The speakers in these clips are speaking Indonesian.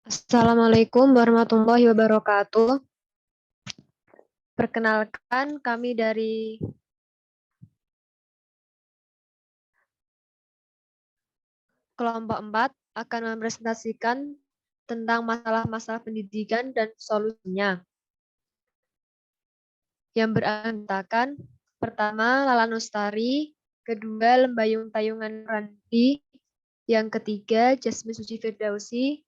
Assalamualaikum warahmatullahi wabarakatuh. Perkenalkan, kami dari kelompok 4 akan mempresentasikan tentang masalah-masalah pendidikan dan solusinya. Yang beranggotakan, pertama, Lala Nustari, kedua, Lembayung Tayungan Randi, yang ketiga, Jasmine Suci Firdausi,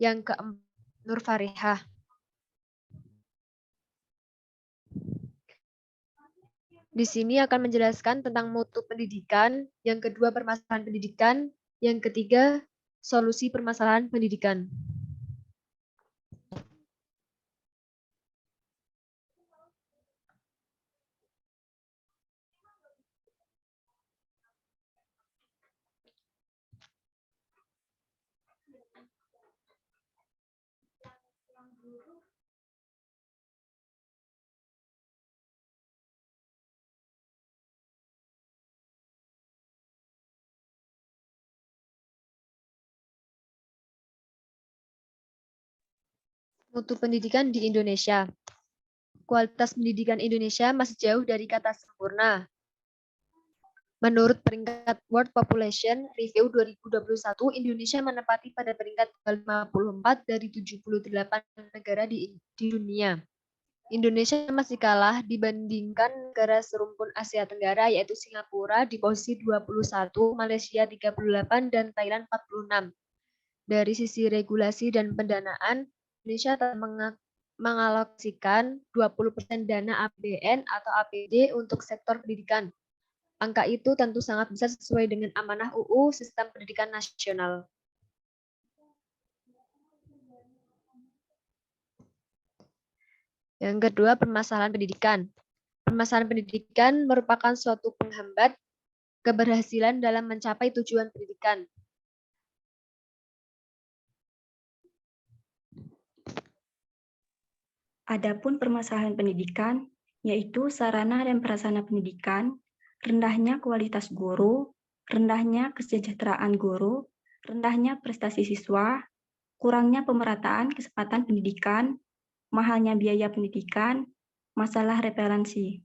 yang keempat, Nur Farihah. Di sini akan menjelaskan tentang mutu pendidikan, yang kedua permasalahan pendidikan, yang ketiga solusi permasalahan pendidikan. Mutu pendidikan di Indonesia. Kualitas pendidikan Indonesia masih jauh dari kata sempurna. Menurut peringkat World Population Review 2021, Indonesia menempati pada peringkat 54 dari 78 negara di dunia. Indonesia masih kalah dibandingkan negara serumpun Asia Tenggara yaitu Singapura di posisi 21, Malaysia 38, dan Thailand 46. Dari sisi regulasi dan pendanaan, Indonesia telah mengalokasikan 20% dana APBN atau APD untuk sektor pendidikan. Angka itu tentu sangat besar sesuai dengan amanah UU Sistem Pendidikan Nasional. Yang kedua, permasalahan pendidikan. Permasalahan pendidikan merupakan suatu penghambat keberhasilan dalam mencapai tujuan pendidikan. Adapun permasalahan pendidikan, yaitu sarana dan prasarana pendidikan, rendahnya kualitas guru, rendahnya kesejahteraan guru, rendahnya prestasi siswa, kurangnya pemerataan kesempatan pendidikan, mahalnya biaya pendidikan, masalah referensi.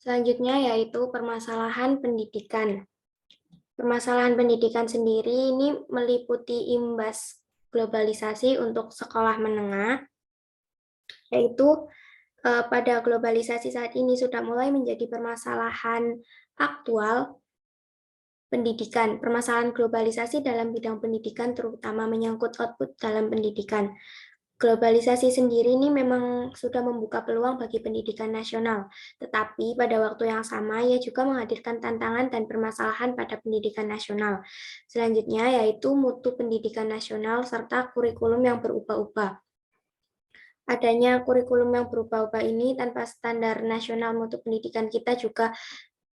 Selanjutnya yaitu permasalahan pendidikan. Permasalahan pendidikan sendiri ini meliputi imbas globalisasi untuk sekolah menengah, yaitu pada globalisasi saat ini sudah mulai menjadi permasalahan aktual pendidikan. Permasalahan globalisasi dalam bidang pendidikan terutama menyangkut output dalam pendidikan. Globalisasi sendiri ini memang sudah membuka peluang bagi pendidikan nasional, tetapi pada waktu yang sama ia juga menghadirkan tantangan dan permasalahan pada pendidikan nasional. Selanjutnya yaitu mutu pendidikan nasional serta kurikulum yang berubah-ubah. Adanya kurikulum yang berubah-ubah ini tanpa standar nasional mutu pendidikan kita juga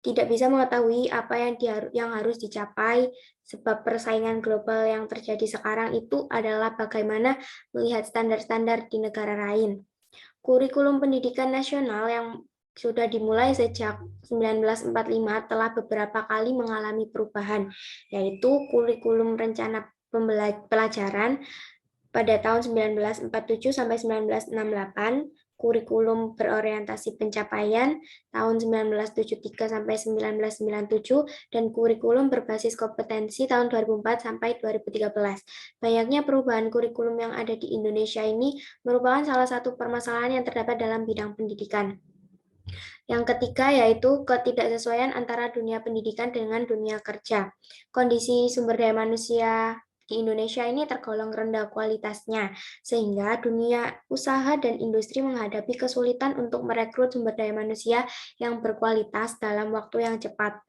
tidak bisa mengetahui apa yang harus dicapai, sebab persaingan global yang terjadi sekarang itu adalah bagaimana melihat standar-standar di negara lain. Kurikulum pendidikan nasional yang sudah dimulai sejak 1945 telah beberapa kali mengalami perubahan, yaitu kurikulum rencana pelajaran pada tahun 1947 sampai 1968, kurikulum berorientasi pencapaian tahun 1973 sampai 1997, dan kurikulum berbasis kompetensi tahun 2004 sampai 2013. Banyaknya perubahan kurikulum yang ada di Indonesia ini merupakan salah satu permasalahan yang terdapat dalam bidang pendidikan. Yang ketiga yaitu ketidaksesuaian antara dunia pendidikan dengan dunia kerja. Kondisi sumber daya manusia di Indonesia ini tergolong rendah kualitasnya, sehingga dunia usaha dan industri menghadapi kesulitan untuk merekrut sumber daya manusia yang berkualitas dalam waktu yang cepat.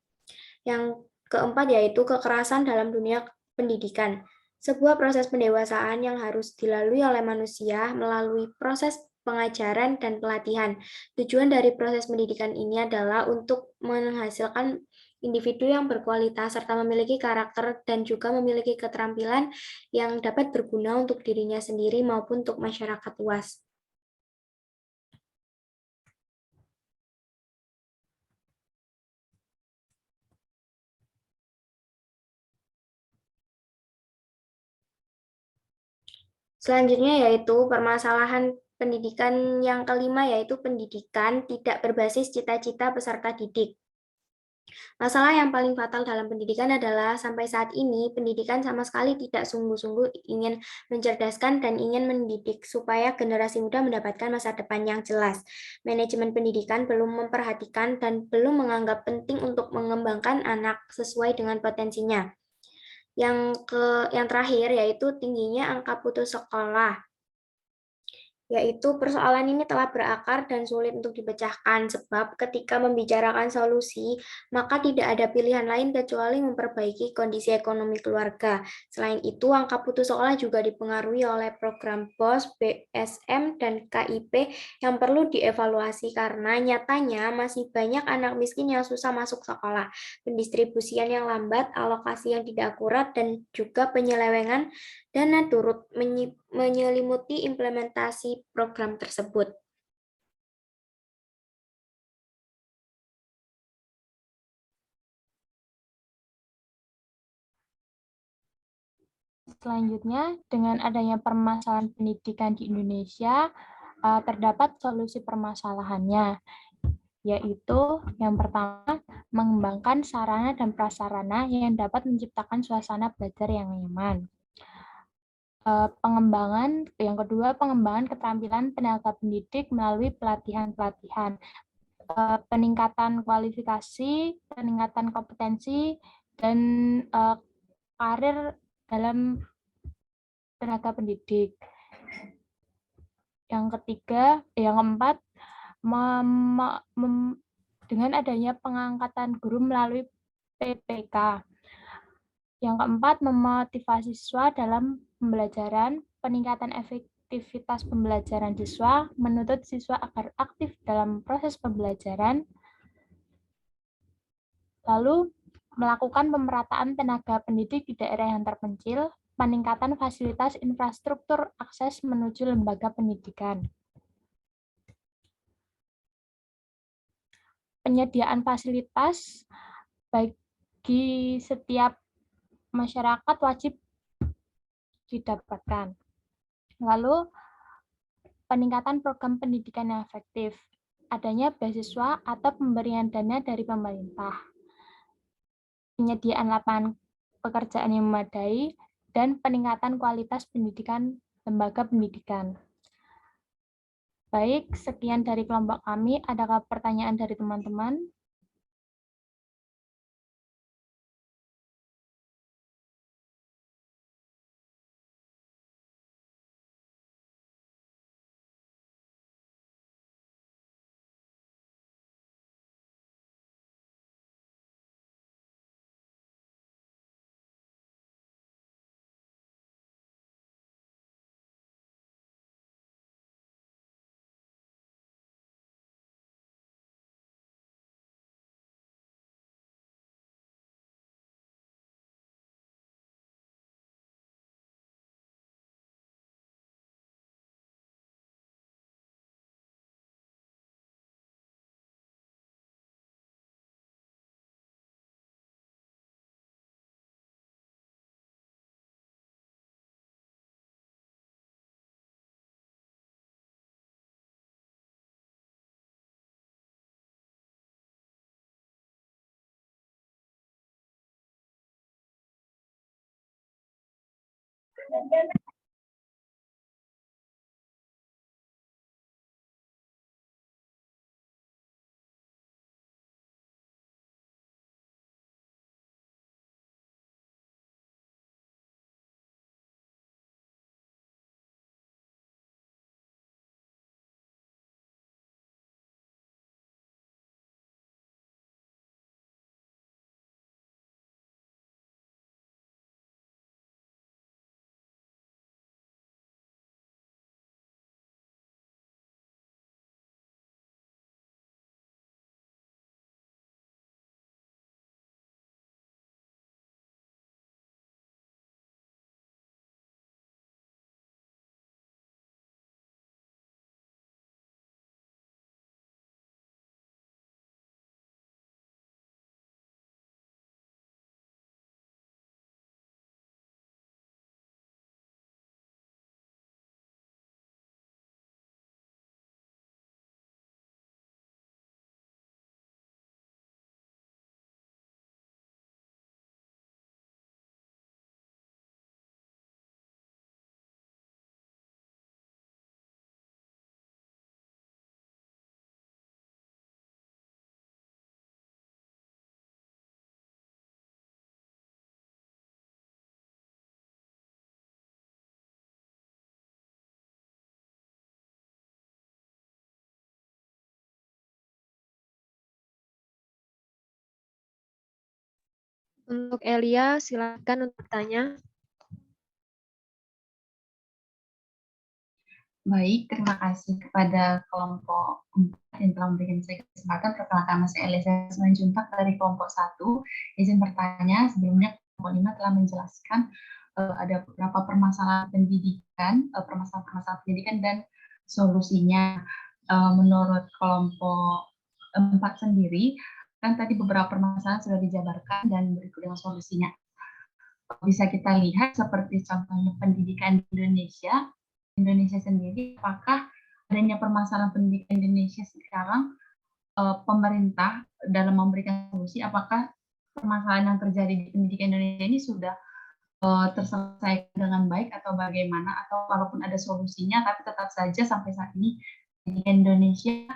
Yang keempat yaitu kekerasan dalam dunia pendidikan. Sebuah proses pendewasaan yang harus dilalui oleh manusia melalui proses pengajaran dan pelatihan. Tujuan dari proses pendidikan ini adalah untuk menghasilkan individu yang berkualitas serta memiliki karakter dan juga memiliki keterampilan yang dapat berguna untuk dirinya sendiri maupun untuk masyarakat luas. Selanjutnya yaitu permasalahan pendidikan yang kelima, yaitu pendidikan tidak berbasis cita-cita peserta didik. Masalah yang paling fatal dalam pendidikan adalah sampai saat ini pendidikan sama sekali tidak sungguh-sungguh ingin mencerdaskan dan ingin mendidik supaya generasi muda mendapatkan masa depan yang jelas. Manajemen pendidikan belum memperhatikan dan belum menganggap penting untuk mengembangkan anak sesuai dengan potensinya. Yang terakhir yaitu tingginya angka putus sekolah, yaitu persoalan ini telah berakar dan sulit untuk dipecahkan sebab ketika membicarakan solusi, maka tidak ada pilihan lain kecuali memperbaiki kondisi ekonomi keluarga. Selain itu, angka putus sekolah juga dipengaruhi oleh program BOS, BSM, dan KIP yang perlu dievaluasi karena nyatanya masih banyak anak miskin yang susah masuk sekolah, pendistribusian yang lambat, alokasi yang tidak akurat, dan juga penyelewengan dana turut menyelimuti implementasi program tersebut. Selanjutnya, dengan adanya permasalahan pendidikan di Indonesia, terdapat solusi permasalahannya, yaitu yang pertama, mengembangkan sarana dan prasarana yang dapat menciptakan suasana belajar yang nyaman. Yang kedua, pengembangan keterampilan tenaga pendidik melalui pelatihan-pelatihan, peningkatan kualifikasi, peningkatan kompetensi, dan karir dalam tenaga pendidik. Yang keempat, dengan adanya pengangkatan guru melalui PPK. Yang keempat, memotivasi siswa dalam pembelajaran, peningkatan efektivitas pembelajaran siswa, menuntut siswa agar aktif dalam proses pembelajaran, lalu melakukan pemerataan tenaga pendidik di daerah yang terpencil, peningkatan fasilitas infrastruktur akses menuju lembaga pendidikan. Penyediaan fasilitas bagi setiap masyarakat wajib didapatkan. Lalu, peningkatan program pendidikan yang efektif, adanya beasiswa atau pemberian dana dari pemerintah, penyediaan lapangan pekerjaan yang memadai, dan peningkatan kualitas pendidikan lembaga pendidikan. Baik, sekian dari kelompok kami. Adakah pertanyaan dari teman-teman? Untuk Elia, silakan untuk bertanya. Baik, terima kasih kepada kelompok 4 yang telah memberikan saya kesempatan. Perkenalkan, nama saya Elisa Simanjuntak dari kelompok 1. Izin bertanya, sebelumnya kelompok 5 telah menjelaskan ada beberapa permasalahan pendidikan, permasalahan pendidikan dan solusinya. Menurut kelompok 4 sendiri, kan tadi beberapa permasalahan sudah dijabarkan dan berikut dengan solusinya. Bisa kita lihat seperti contohnya pendidikan di Indonesia sendiri, apakah adanya permasalahan pendidikan Indonesia sekarang, pemerintah dalam memberikan solusi, apakah permasalahan yang terjadi di pendidikan Indonesia ini sudah terselesaikan dengan baik atau bagaimana, atau walaupun ada solusinya, tapi tetap saja sampai saat ini pendidikan Indonesia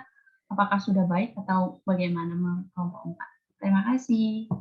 apakah sudah baik atau bagaimana menurut kelompok 4? Terima kasih.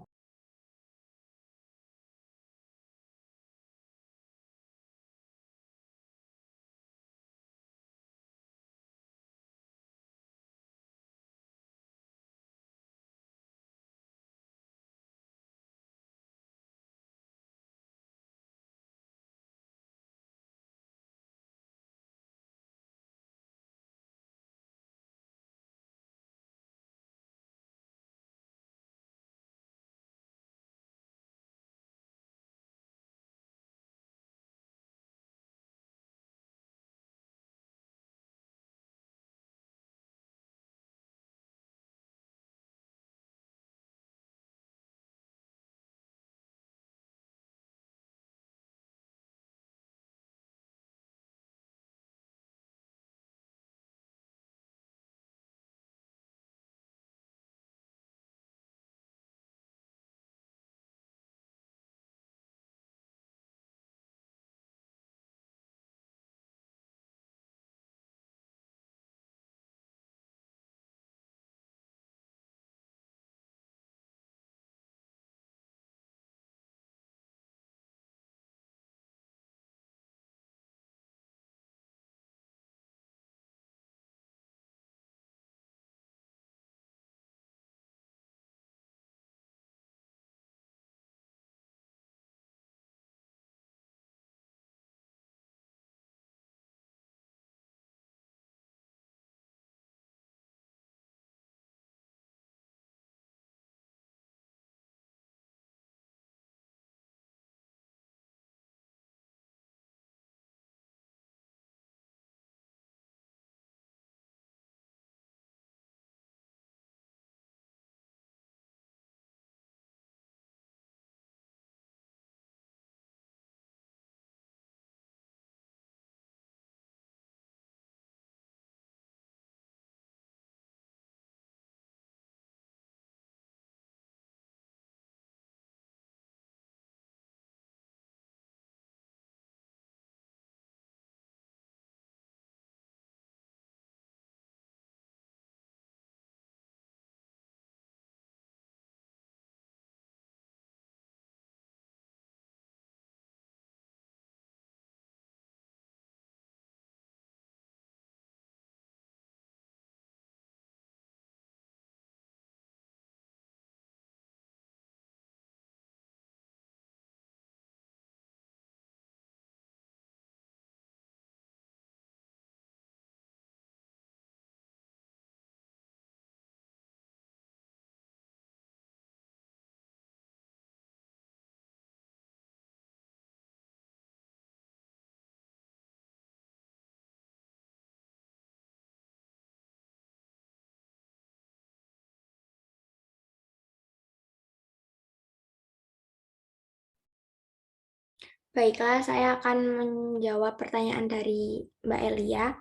Baiklah, saya akan menjawab pertanyaan dari Mbak Elia.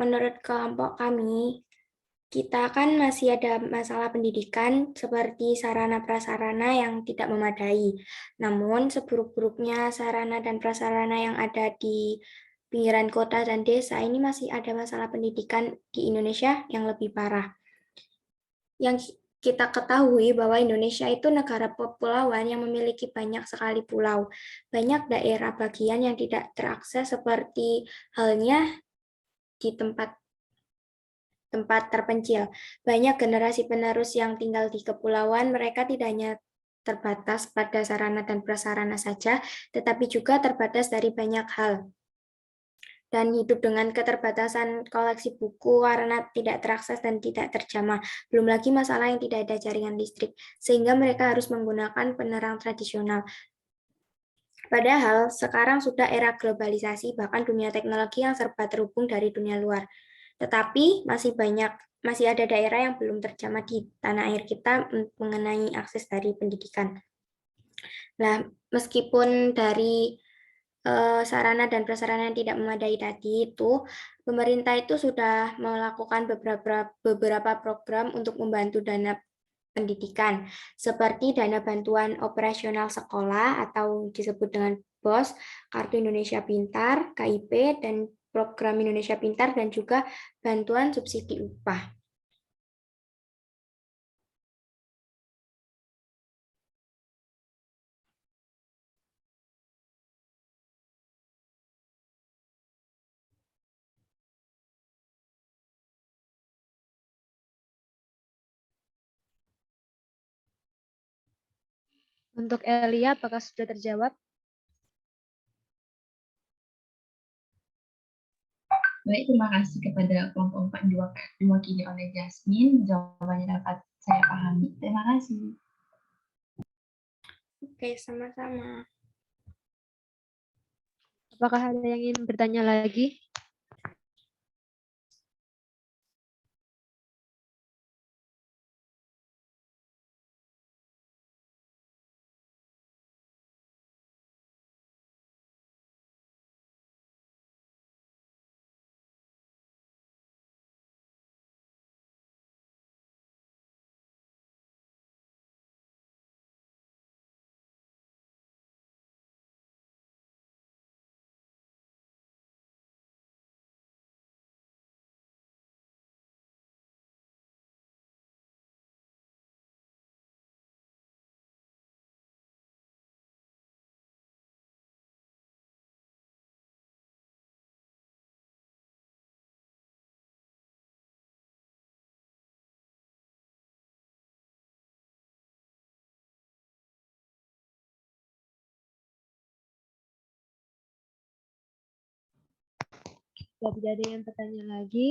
Menurut kelompok kami, kita kan masih ada masalah pendidikan seperti sarana prasarana yang tidak memadai. Namun, seburuk-buruknya sarana dan prasarana yang ada di pinggiran kota dan desa, ini masih ada masalah pendidikan di Indonesia yang lebih parah. Yang kita ketahui bahwa Indonesia itu negara kepulauan yang memiliki banyak sekali pulau. Banyak daerah bagian yang tidak terakses seperti halnya di tempat terpencil. Banyak generasi penerus yang tinggal di kepulauan, mereka tidak hanya terbatas pada sarana dan prasarana saja, tetapi juga terbatas dari banyak hal. Dan hidup dengan keterbatasan koleksi buku karena tidak terakses dan tidak terjamah. Belum lagi masalah yang tidak ada jaringan listrik, sehingga mereka harus menggunakan penerang tradisional. Padahal sekarang sudah era globalisasi, bahkan dunia teknologi yang serba terhubung dari dunia luar. Tetapi masih ada daerah yang belum terjamah di tanah air kita mengenai akses dari pendidikan. Nah, meskipun dari sarana dan prasarana yang tidak memadai tadi itu, pemerintah itu sudah melakukan beberapa program untuk membantu dana pendidikan, seperti dana bantuan operasional sekolah atau disebut dengan BOS, Kartu Indonesia Pintar, KIP, dan Program Indonesia Pintar, dan juga bantuan subsidi upah. Untuk Elia, apakah sudah terjawab? Baik, terima kasih kepada kelompok 4 yang diwakili oleh Jasmine. Jawabannya dapat saya pahami. Terima kasih. Oke, sama-sama. Apakah ada yang ingin bertanya lagi? Jika tidak ada yang bertanya lagi,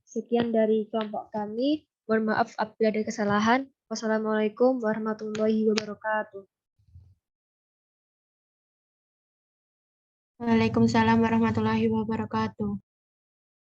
sekian dari kelompok kami. Mohon maaf apabila ada kesalahan. Wassalamualaikum warahmatullahi wabarakatuh. Waalaikumsalam warahmatullahi wabarakatuh.